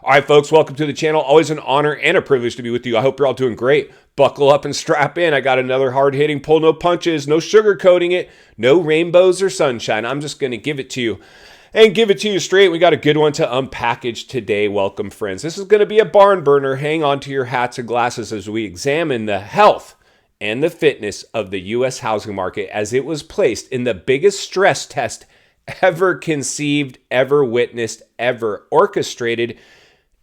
All right, folks, welcome to the channel. Always an honor and a privilege to be with you. I hope you're all doing great. Buckle up and strap in. I got another hard-hitting pull, no punches, no sugarcoating it, no rainbows or sunshine. I'm just going to give it to you and give it to you straight. We got a good one to unpackage today. Welcome, friends. This is going to be a barn burner. Hang on to your hats and glasses as we examine the health and the fitness of the U.S. housing market as it was placed in the biggest stress test ever conceived, ever witnessed, ever orchestrated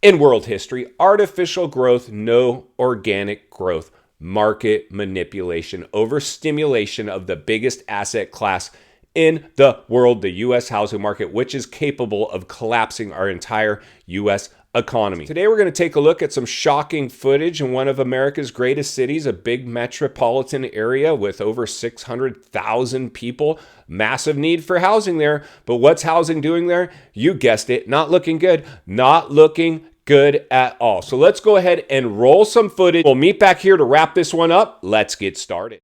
in world history. Artificial growth, no organic growth, market manipulation, overstimulation of the biggest asset class in the world, the U.S. housing market, which is capable of collapsing our entire U.S. economy. Today, we're going to take a look at some shocking footage in one of America's greatest cities, a big metropolitan area with over 600,000 people. Massive need for housing there. But what's housing doing there? You guessed it, not looking good, not looking good at all. So let's go ahead and roll some footage. We'll meet back here to wrap this one up. Let's get started.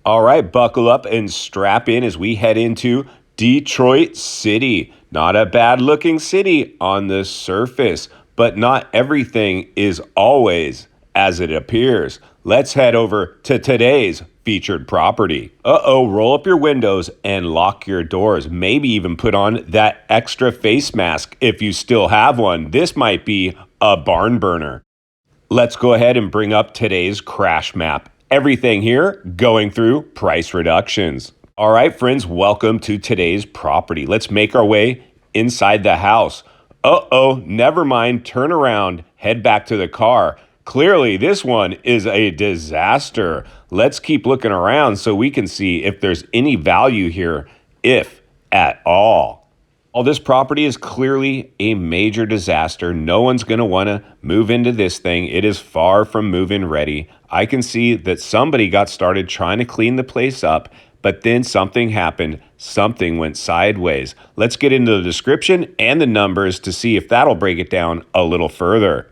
All right, buckle up and strap in as we head into Detroit City. Not a bad looking city on the surface, but not everything is always as it appears. Let's head over to today's featured property. Roll up your windows and lock your doors. Maybe even put on that extra face mask if you still have one. This might be a barn burner. Let's go ahead and bring up today's crash map. Everything here going through price reductions. All right, friends, welcome to today's property. Let's make our way inside the house. Never mind. Turn around, head back to the car. Clearly, this one is a disaster. Let's keep looking around so we can see if there's any value here, if at all. All this property is clearly a major disaster. No one's going to want to move into this thing. It is far from move-in ready. I can see that somebody got started trying to clean the place up, but then something happened. Something went sideways. Let's get into the description and the numbers to see if that'll break it down a little further.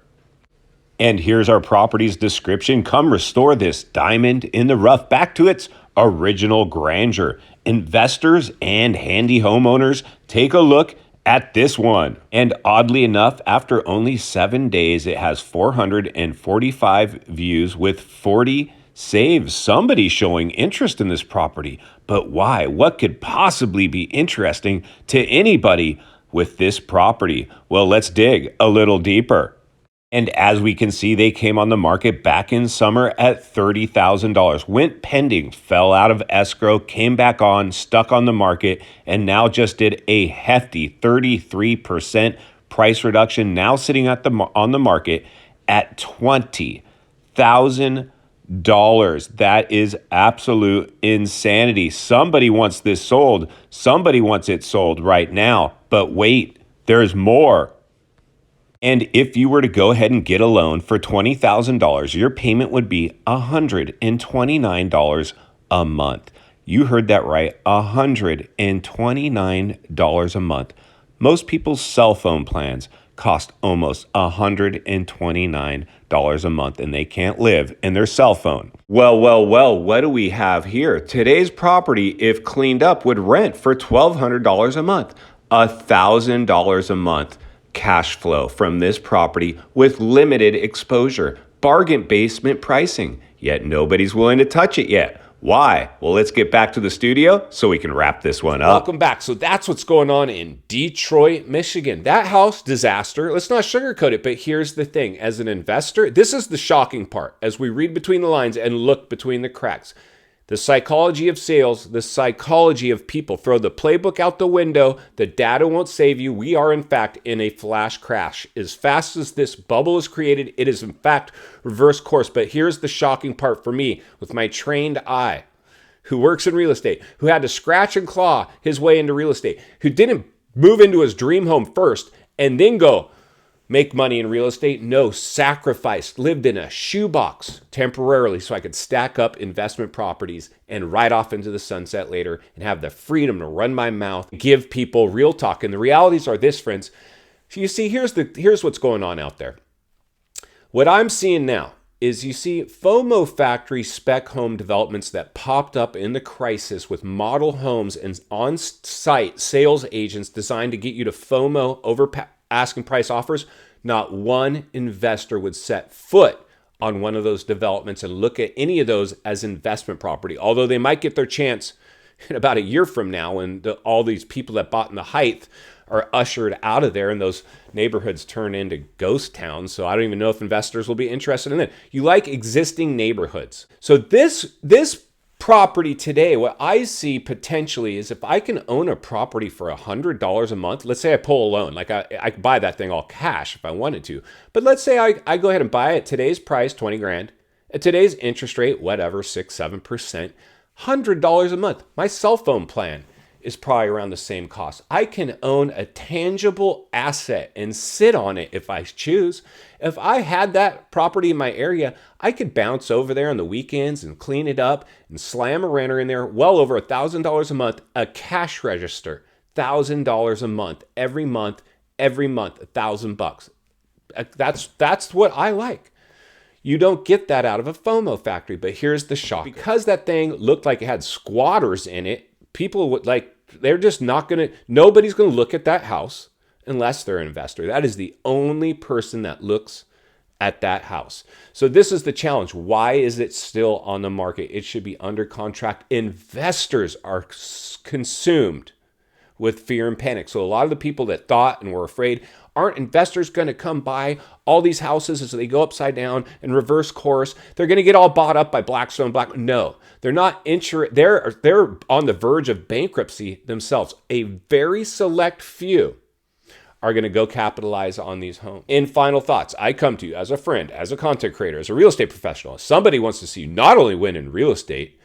And here's our property's description. Come restore this diamond in the rough back to its original grandeur. Investors and handy homeowners, take a look at this one. And oddly enough, after only 7 days, it has 445 views with 40 saves. Somebody showing interest in this property. But why? What could possibly be interesting to anybody with this property? Well, let's dig a little deeper. And as we can see, they came on the market back in summer at $30,000, went pending, fell out of escrow, came back on, stuck on the market, and now just did a hefty 33% price reduction, now sitting at on the market at $20,000. That is absolute insanity. Somebody wants this sold. Somebody wants it sold right now. But wait, there's more. And if you were to go ahead and get a loan for $20,000, your payment would be $129 a month. You heard that right, $129 a month. Most people's cell phone plans cost almost $129 a month, and they can't live in their cell phone. Well, what do we have here? Today's property, if cleaned up, would rent for $1,200 a month, $1,000 a month. Cash flow from this property with limited exposure, bargain basement pricing, yet nobody's willing to touch it yet. Why? Well, let's get back to the studio so we can wrap this one up. Welcome back. So that's what's going on in Detroit, Michigan. That house, disaster. Let's not sugarcoat it, but here's the thing. As an investor, this is the shocking part. As we read between the lines and look between the cracks, the psychology of sales, the psychology of people. Throw the playbook out the window. The data won't save you. We are, in fact, in a flash crash. As fast as this bubble is created, it is, in fact, reverse course. But here's the shocking part for me with my trained eye, who works in real estate, who had to scratch and claw his way into real estate, who didn't move into his dream home first and then go make money in real estate. No, sacrificed, lived in a shoebox temporarily so I could stack up investment properties and ride off into the sunset later and have the freedom to run my mouth, give people real talk. And the realities are this, friends. So you see, here's what's going on out there. What I'm seeing now is you see FOMO factory spec home developments that popped up in the crisis with model homes and on-site sales agents designed to get you to FOMO over asking price offers not one investor would set foot on one of those developments and look at any of those as investment property. Although they might get their chance in about a year from now when all these people that bought in the height are ushered out of there and those neighborhoods turn into ghost towns. So I don't even know if investors will be interested in it. You like existing neighborhoods. So this property today, what I see potentially is if I can own a property for $100 a month, let's say I pull a loan, like I could buy that thing all cash if I wanted to. But let's say I go ahead and buy it at today's price, 20 grand, at today's interest rate, whatever, 6-7%, $100 a month. My cell phone plan is probably around the same cost. I can own a tangible asset and sit on it if I choose. If I had that property in my area, I could bounce over there on the weekends and clean it up and slam a renter in there, well over $1,000 a month, a cash register, $1,000 a month, every month, $1,000. That's what I like. You don't get that out of a FOMO factory, but here's the shock. Because that thing looked like it had squatters in it, people would they're just not going to, nobody's going to look at that house unless they're an investor. That is the only person that looks at that house. So this is the challenge. Why is it still on the market? It should be under contract. Investors are consumed with fear and panic. So a lot of the people that thought and were afraid, aren't investors going to come buy all these houses as they go upside down and reverse course? They're going to get all bought up by Blackstone. No, they're not. They're on the verge of bankruptcy themselves. A very select few are going to go capitalize on these homes. In final thoughts, I come to you as a friend, as a content creator, as a real estate professional. Somebody wants to see you not only win in real estate,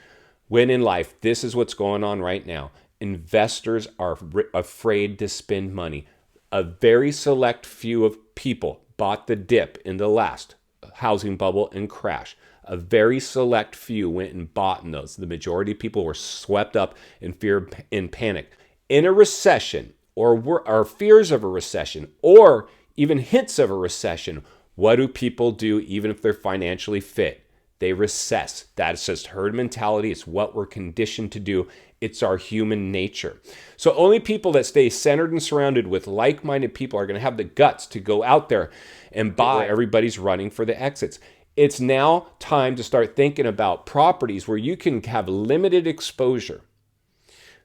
win in life. This is what's going on right now. Investors are afraid to spend money. A very select few of people bought the dip in the last housing bubble and crash. A very select few went and bought in those. The majority of people were swept up in fear and panic. In a recession, or fears of a recession, or even hints of a recession, what do people do even if they're financially fit? They recess. That's just herd mentality. It's what we're conditioned to do. It's our human nature. So only people that stay centered and surrounded with like-minded people are going to have the guts to go out there and buy. Everybody's running for the exits. It's now time to start thinking about properties where you can have limited exposure.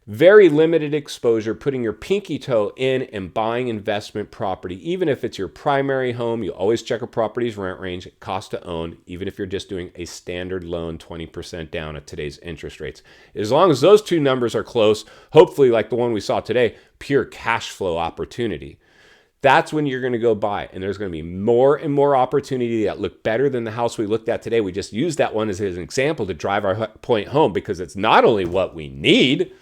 Very limited exposure, putting your pinky toe in and buying investment property. Even if it's your primary home, you always check a property's rent range, cost to own, even if you're just doing a standard loan, 20% down at today's interest rates. As long as those two numbers are close, hopefully like the one we saw today, pure cash flow opportunity. That's when you're going to go buy. And there's going to be more and more opportunity that look better than the house we looked at today. We just used that one as an example to drive our point home because it's not only what we need,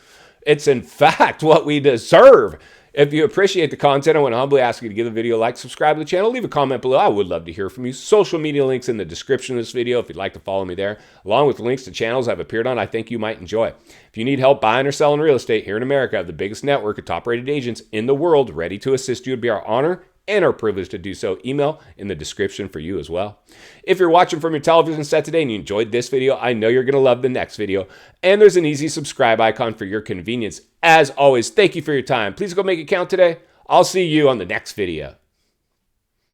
it's in fact what we deserve. If you appreciate the content, I want to humbly ask you to give the video a like, subscribe to the channel, leave a comment below. I would love to hear from you. Social media links in the description of this video if you'd like to follow me there, along with links to channels I've appeared on I think you might enjoy. If you need help buying or selling real estate here in America, I have the biggest network of top-rated agents in the world ready to assist you. It'd be our honor and our privilege to do so. Email in the description for you as well. If you're watching from your television set today and you enjoyed this video, I know you're going to love the next video. And there's an easy subscribe icon for your convenience. As always, thank you for your time. Please go make it count today. I'll see you on the next video.